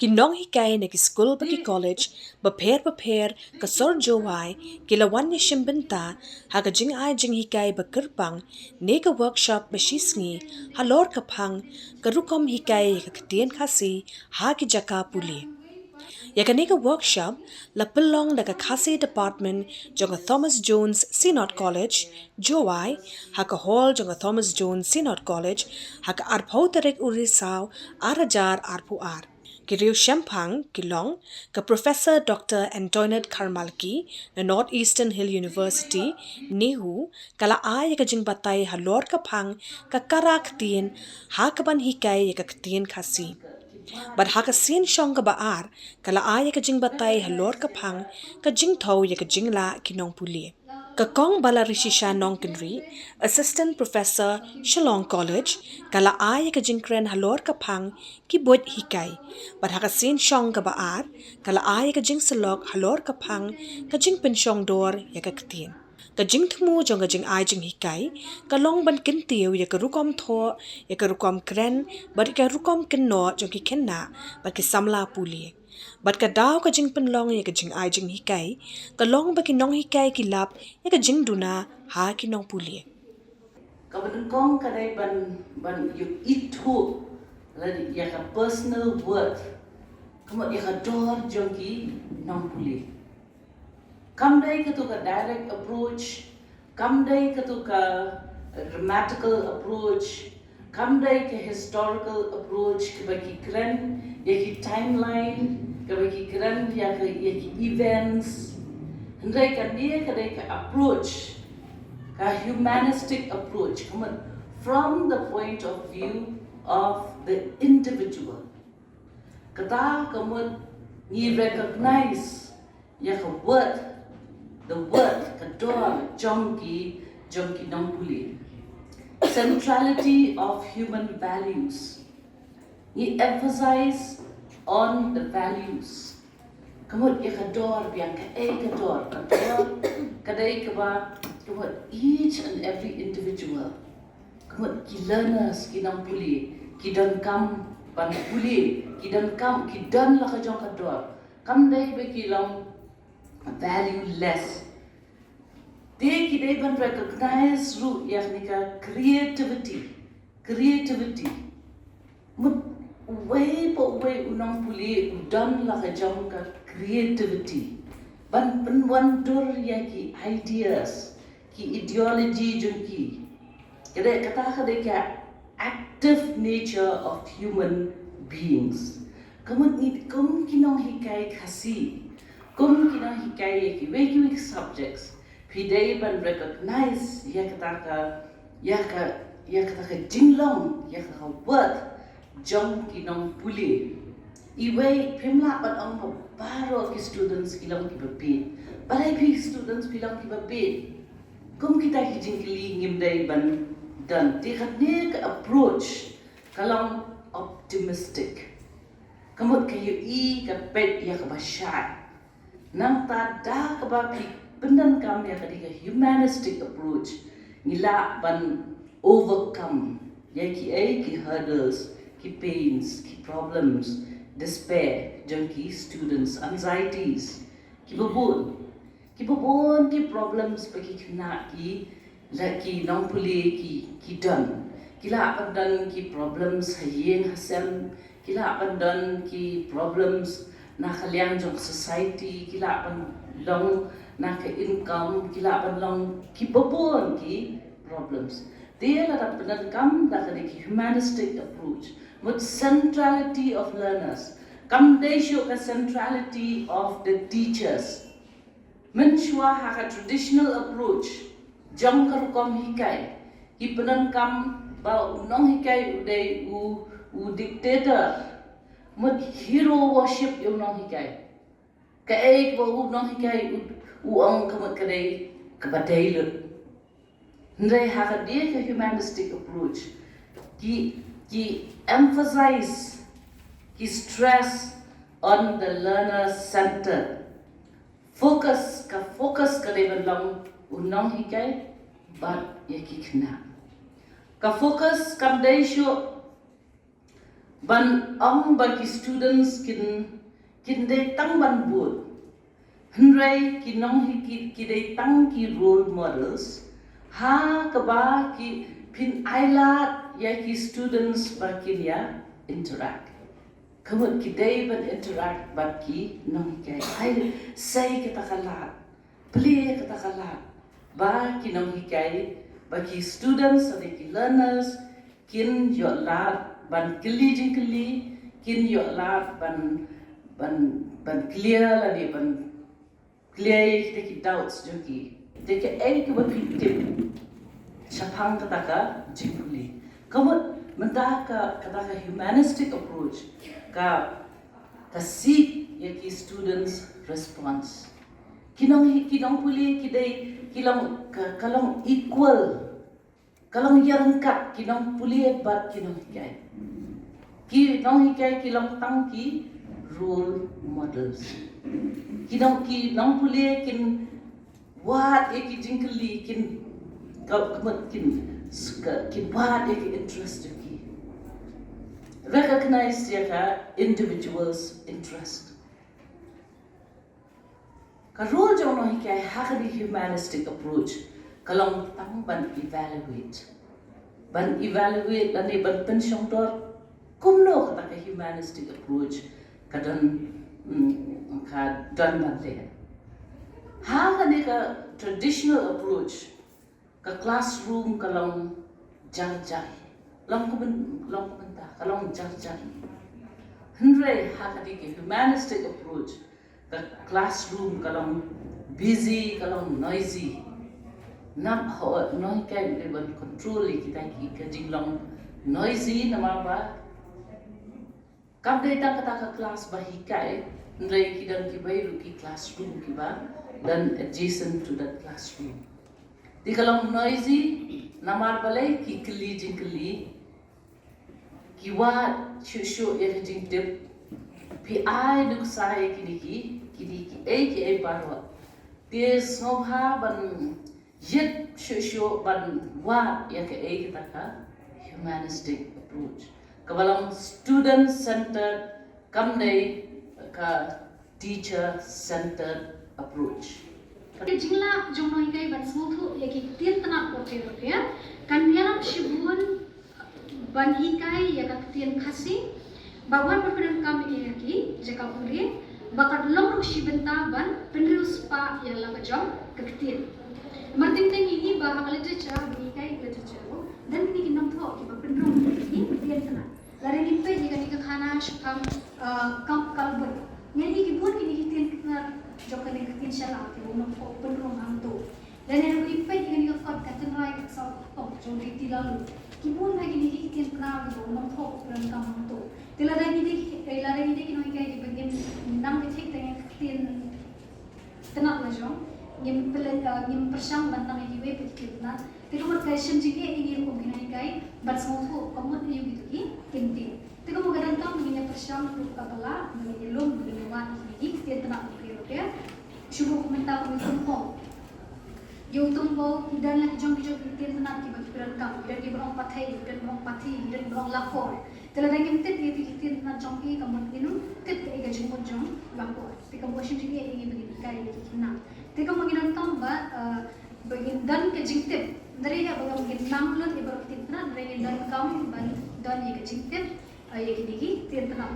Kinong hikai na school bagi college, beper kasor jowai, kilawan ni shimbenta, haga jing ai jing hikai bekerpang, nega workshop besisngi, halor kapang, rukom hikai ka ktien khasi, haki jaka pule. Yakanega workshop la pelong daga Khasi department jonga Thomas Jones Synod College, Jowai, haka hall jonga Thomas Jones Synod College, haka arpautarek urisau arajar arpuar. Kiriu Shempang, Kilong, ka Professor Dr. Antoinette Karmalki, na Northeastern Hill University, Nehu, kala ay ka jing batay halor kapang, ka karak tien, hakaban hikai ka ktien Khasi. But haka sin shong ka baar, kala ay ka jing batay halor kapang, ka jing tau ka jing la kinong puli. Kakong bala rishisha nong kinri, Assistant Professor Shillong College, kala ay ka jingkren halor kapang ki bot hikai. But haka sin shong ka baar, kala ay ka jing salok halor kapang ka jing pensyong dor ya ka ktien. Ka jing tmu jong ka jing ay jing hikai, ka long ban kintiw ya ka rukom tho, ya ka rukom kren, but ka rukom kinno jong ki kenna, but ki samla puli. But ka daw ka jing penlong ya ka jing ay jing hikai, ka long ba ki nong hikai ki lap ya ka jing duna ha ki nong puli. Kabadengkong kadai ban you itu lagi ya ka personal worth, kamu ya ka dor jongki nong puli. Kamdai katu ka direct approach, kamdai katu ka grammatical approach, kamdai ka historical approach, kabaki kren ya ki timeline, kabaki kren ya ki events, hendai ka dia kadai ka approach. A humanistic approach from the point of view of the individual. Kata kamu ni recognize ya the worth kador jongki nong puli. Centrality of human values. Ni emphasize on the values. Kamu ya kador biang kador kadai kaba. Each and every individual, ki learners, ki nang puli, ki dan kam pan puli, ki dan la ka jong kador, kam dai be ki long value less. Ki dai ban recognize ru yaknika creativity. Mut way unang puli udan la ka jong ka creativity. Ban penwandur yaki ideas. Ki ideology junki. Kata active nature of human beings. Kamu kinong hikai khasi. Kinong hikai yaki subjects. Pidei ban recognize ya kata jinglong ya kata worth jong kinong puli. Iway pimla ban ang baro ki students kilang ki babit. Balai pi students bilang ki babit. Kum kita hijingkili ngimdai ban dan tikat approach kalang optimistic. Kamut kayu kapet ya kabasyat. Nang tada kabapi pendan kam ya kadika humanistic approach ngila ban overcome ya ki hurdles, ki pains, ki problems, despair, junkie students, anxieties, ki babun ki problems bagi kena ki nong puli ki dan kila pandan ki problems hayeng hasem kila pandan ki problems na kaliang jong society kila long na ka income kila long ki babon ki problems dia la pandan kam da ki humanistic approach with centrality of learners kam they show a centrality of the teachers. Menshua haka traditional approach, jong karukom hikai, hipenan kam ba unong hikai uday u dictator, mut hero worship yung nong hikai. Kaek ba unong hikai uang kamat kadai kabatay lut. Nday haka dia ka humanistic approach, ki emphasize, ki stress on the learner centered. Focus ka devan long unong hikai but yaki kena. Ka focus kam day show ban ong bagi students kin de tang ban buat Henry kinong ki de tang ki role models ha kaba ki pin ailat ya ki students bakin ya interact kamut ki de ban interact baki nong kai ai say kita kalat play kita kalat ba kinong hikai baki students ade ki learners kin yo lat ban kili jing kili kin yo lat ban clear lagi ban clear kita doubts joki deke ai ke bapitip Shapang kataka jingkuli. Kamut mentaka kataka humanistic approach ka seek yaki students response. Kinong puli kidai kalong equal kalong yarangkat kinong puli bat kinong hikai. Kinong hikai kilong tangki role models. Kinong puli kin wat yaki jingkuli kin kamat kin what yaki interest yaki recognize yaka individuals interest ka role jong no hikai hakadi humanistic approach kalong tang ban evaluate lani ban pensiong dor kumno kata ka humanistic approach kadan ka dan ban le hakadi ka traditional approach ka classroom kalong jar long kumenta kalong jar Henry hakadi ke humanistic approach ka classroom kalong busy kalong noisy nam ho noi kai ban control kita ki ka jinglong noisy nama ba kam dai ta kata ka class ba hikai Henry ki dan ki bai ki classroom ki ba dan adjacent to that classroom di kalong noisy namar balai ki kli jingkli ki wa shu ya jing tip pi ai nuk sai ki ai parwa te sobha ban yet shu ban wa ya ke ai kita humanistic approach kabalang student centered kamnei ka teacher centered approach jingla jongno hikai ban smuthu yaki tin tana pote ya kan yaram shibun ban hikai ya ktien khasi bawan berperan kami yaki jaka pule bakat long shibenta ban penrus pa ya la bajong ktien marting teng ini bahang literature hikai literature dan ini kinam tho ki penrung ini ktien tana lare ni pe jika ni khana shkam kam kalbut yani ki bun ki ktien tana jokane ktien shala ki umam ko penrung am to dan yang lipat dengan dia kot kata rai kat sau top jom di lalu kibun lagi ni ktien tana ki umam ko penrung kam to tilara ni ki noi kai di bagian nam ke cek dengan ktien tana la jom ngim persang bantang ki we pe na Tiko kai shem jige ini rukom kinai kai bat semua komut ni gitu ki kinti. Tiko mo gadan tam begini persang rup kabala begini lom begini wan ini ktien tana ki ya. Syukur komentar kami semua. Yo tumbo dan lagi jom ktien tana ki bagi peran kam dan ki berong pathai dan berong pati dan berong lapor. Tela daging tet ye ktien tana jom ki kamut inu tet ke ga jom jom lapor. Tiko mo shem jige ini begini kai ki kina. Tiko mo gadan tam ba begini dan ke jingtip dari ya bagam mungkin namlun ibarat tinta dari dan kamu ban dan ye kecintip ye kini tinta